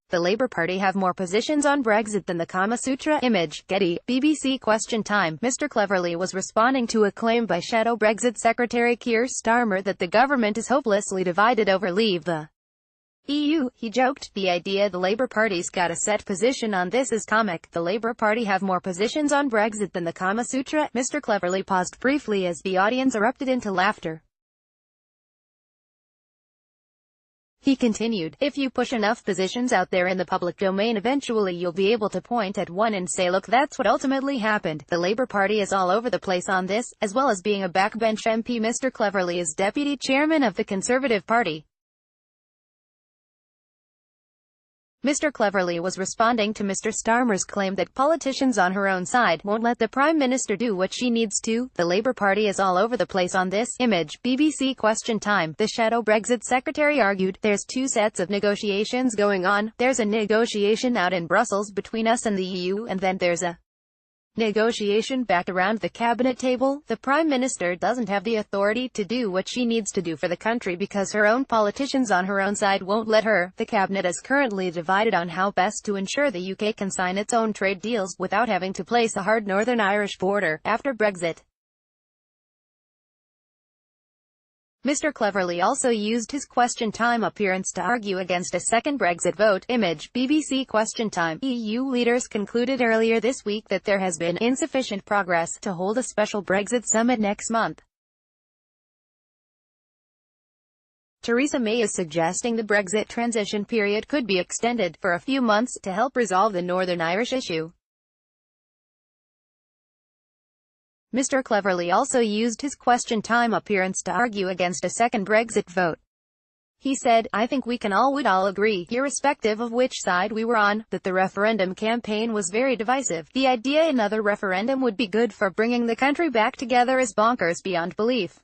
The Labour Party have more positions on Brexit than the Kama Sutra. Image, Getty, BBC Question Time. Mr. Cleverly was responding to a claim by Shadow Brexit Secretary Keir Starmer that the government is hopelessly divided over leave the EU. He joked, "The idea the Labour Party's got a set position on this is comic. The Labour Party have more positions on Brexit than the Kama Sutra." Mr. Cleverly paused briefly as the audience erupted into laughter. He continued, "If you push enough positions out there in the public domain, eventually you'll be able to point at one and say, look, that's what ultimately happened. The Labour Party is all over the place on this, as well as being a backbench MP." Mr. Cleverly is deputy chairman of the Conservative Party. Mr. Cleverly was responding to Mr. Starmer's claim that politicians on her own side won't let the Prime Minister do what she needs to. The Labour Party is all over the place on this. Image, BBC Question Time. The Shadow Brexit Secretary argued, "There's two sets of negotiations going on. There's a negotiation out in Brussels between us and the EU, and then there's a negotiation back around the cabinet table. The Prime Minister doesn't have the authority to do what she needs to do for the country because her own politicians on her own side won't let her. The cabinet is currently divided on how best to ensure the UK can sign its own trade deals without having to place a hard Northern Irish border after Brexit." Mr. Cleverly also used his Question Time appearance to argue against a second Brexit vote. Image, BBC Question Time. EU leaders concluded earlier this week that there has been insufficient progress to hold a special Brexit summit next month. Theresa May is suggesting the Brexit transition period could be extended for a few months to help resolve the Northern Irish issue. Mr. Cleverly also used his Question Time appearance to argue against a second Brexit vote. He said, "I think we'd all agree, irrespective of which side we were on, that the referendum campaign was very divisive. The idea another referendum would be good for bringing the country back together is bonkers beyond belief."